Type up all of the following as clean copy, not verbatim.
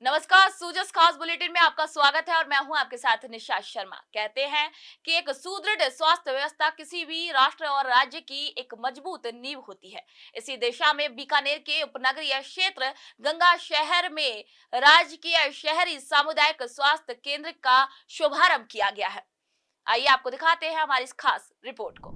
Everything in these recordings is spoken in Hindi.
नमस्कार, सूजस खास बुलेटिन में आपका स्वागत है और मैं हूं आपके साथ निशा शर्मा। कहते हैं कि एक सुदृढ़ स्वास्थ्य व्यवस्था किसी भी राष्ट्र और राज्य की एक मजबूत नींव होती है। इसी दिशा में बीकानेर के उपनगरीय क्षेत्र गंगा शहर में राजकीय शहरी सामुदायिक स्वास्थ्य केंद्र का शुभारंभ किया गया है। आइए आपको दिखाते हैं हमारी इस खास रिपोर्ट को।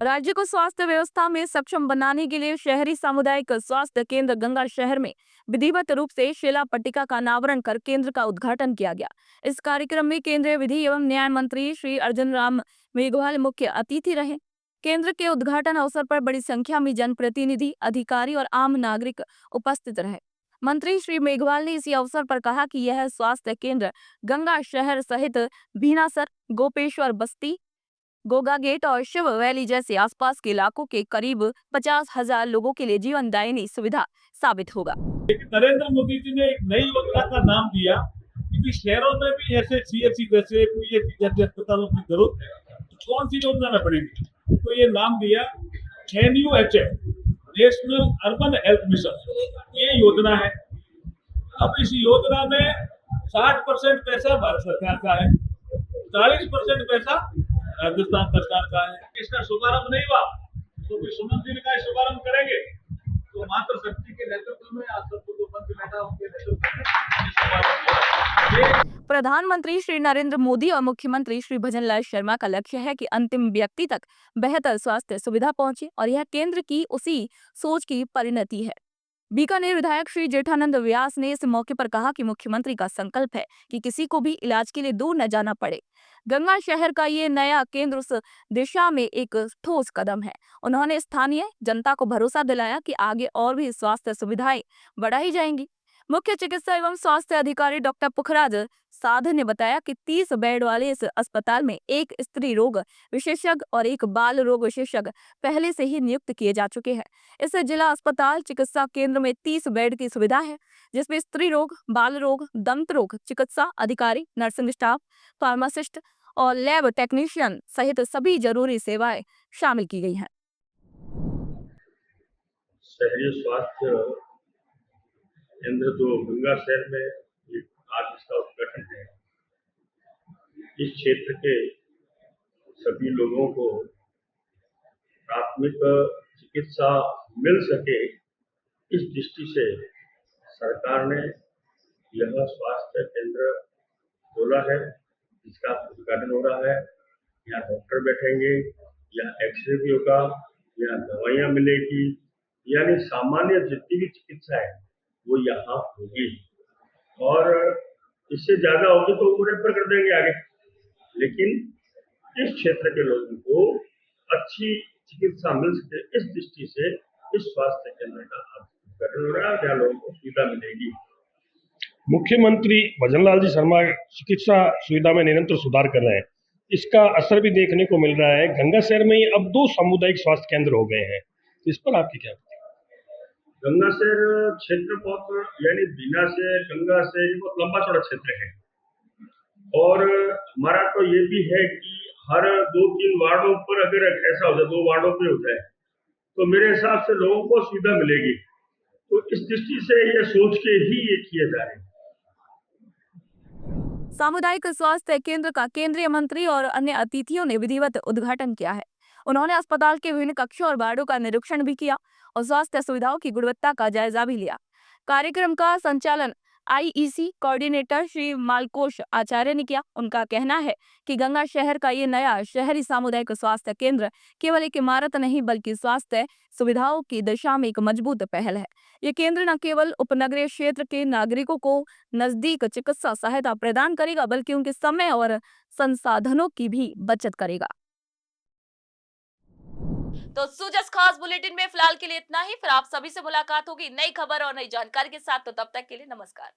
राज्य को स्वास्थ्य व्यवस्था में सक्षम बनाने के लिए शहरी सामुदायिक स्वास्थ्य केंद्र गंगा शहर में विधिवत रूप से शिला पट्टिका का अनावरण कर केंद्र का उद्घाटन किया गया। इस कार्यक्रम में केंद्रीय विधि एवं न्याय मंत्री श्री अर्जुन राम मेघवाल मुख्य अतिथि रहे। केंद्र के उद्घाटन अवसर पर बड़ी संख्या में जनप्रतिनिधि, अधिकारी और आम नागरिक उपस्थित रहे। मंत्री श्री मेघवाल ने इसी अवसर पर कहा कि यह स्वास्थ्य केंद्र गंगा शहर सहित भीनासर, गोपेश्वर बस्ती, गोगा गेट और शिव वैली जैसे आसपास के इलाकों के करीब 50,000 लोगों के लिए जीवनदायिनी सुविधा साबित होगा। नरेंद्र मोदी जी ने एक नई योजना का नाम दिया क्योंकि शहरों में भी ऐसे सीएचसी जैसे जैसे अस्पतालों की जरूरत है, तो कौन सी योजना में पड़ेगी? तो ये नाम दिया NUHM, national urban health mission. ये योजना है। अब इस योजना में 60% पैसा भारत सरकार का है, 40% पैसा राजस्थान सरकार का है। इसका शुभारंभ नहीं हुआ तो सुमन जी का शुभारंभ करेंगे। तो मात्र शक्ति के नेतृत्व में आज सबको जो मंच बैठा उनके नेतृत्व में प्रधानमंत्री श्री नरेंद्र मोदी और मुख्यमंत्री श्री भजनलाल शर्मा का लक्ष्य है कि अंतिम व्यक्ति तक बेहतर स्वास्थ्य सुविधा पहुंचे और यह केंद्र की उसी सोच की परिणति है। बीकानेर विधायक श्री जेठानंद व्यास ने इस मौके पर कहा कि मुख्यमंत्री का संकल्प है कि किसी को भी इलाज के लिए दूर न जाना पड़े। गंगा शहर का ये नया केंद्र उस दिशा में एक ठोस कदम है। उन्होंने स्थानीय जनता को भरोसा दिलाया कि आगे और भी स्वास्थ्य सुविधाएं बढ़ाई जाएंगी। मुख्य चिकित्सा एवं स्वास्थ्य अधिकारी डॉक्टर पुखराज साधु ने बताया कि 30 बेड वाले इस अस्पताल में एक स्त्री रोग विशेषज्ञ और एक बाल रोग विशेषज्ञ पहले से ही नियुक्त किए जा चुके हैं। इस जिला अस्पताल चिकित्सा केंद्र में 30 बेड की सुविधा है, जिसमें स्त्री रोग, बाल रोग, दंत रोग चिकित्सा अधिकारी, नर्सिंग स्टाफ, फार्मासिस्ट और लैब टेक्नीशियन सहित सभी जरूरी सेवाएं शामिल की गई हैं। शहरी स्वास्थ्य केंद्र जो गंगा शहर में आज इसका उद्घाटन है। इस क्षेत्र के सभी लोगों को प्राथमिक चिकित्सा मिल सके, इस दृष्टि से सरकार ने यह स्वास्थ्य केंद्र खोला है, जिसका उद्घाटन हो रहा है। यहाँ डॉक्टर बैठेंगे, यहाँ एक्सरे भी होगा, यहाँ दवाइयाँ मिलेगी, यानी सामान्य जितनी भी चिकित्सा है वो यहाँ होगी और इससे ज्यादा होगी तो वो रेफर कर देंगे आगे। लेकिन इस क्षेत्र के लोगों को अच्छी चिकित्सा मिल सके, इस दृष्टि से इस स्वास्थ्य केंद्र का उद्घाटन हो रहा है, जहाँ लोगों को सुविधा मिलेगी। मुख्यमंत्री भजनलाल जी शर्मा चिकित्सा सुविधा में निरंतर सुधार कर रहे हैं। इसका असर भी देखने को मिल रहा है। गंगा शहर में ही अब 2 सामुदायिक स्वास्थ्य केंद्र हो गए हैं। इस पर आपकी क्या? गंगा शहर क्षेत्र बहुत, यानी बीना से गंगा से बहुत लंबा चौड़ा क्षेत्र है और हमारा तो ये भी है कि हर 2-3 वार्डों पर अगर ऐसा हो जाए, 2 वार्डों पे हो जाए, तो मेरे हिसाब से लोगों को सुविधा मिलेगी। तो इस दृष्टि से ये सोच के ही ये किए जा रहे हैं। सामुदायिक स्वास्थ्य केंद्र का केंद्रीय मंत्री और अन्य अतिथियों ने विधिवत उद्घाटन किया है। उन्होंने अस्पताल के विभिन्न कक्षों और वार्डों का निरीक्षण भी किया और स्वास्थ्य सुविधाओं की गुणवत्ता का जायजा भी लिया। कार्यक्रम का संचालन आईईसी कोऑर्डिनेटर श्री मालकोश आचार्य ने किया। उनका कहना है कि गंगा शहर का ये नया शहरी सामुदायिक स्वास्थ्य केंद्र केवल एक इमारत नहीं बल्कि स्वास्थ्य सुविधाओं की दिशा में एक मजबूत पहल है। ये केंद्र न केवल उपनगरीय क्षेत्र के नागरिकों को नजदीक चिकित्सा सहायता प्रदान करेगा बल्कि उनके समय और संसाधनों की भी बचत करेगा। तो सुजस खास बुलेटिन में फिलहाल के लिए इतना ही। फिर आप सभी से मुलाकात होगी नई खबर और नई जानकारी के साथ। तो तब तक के लिए नमस्कार।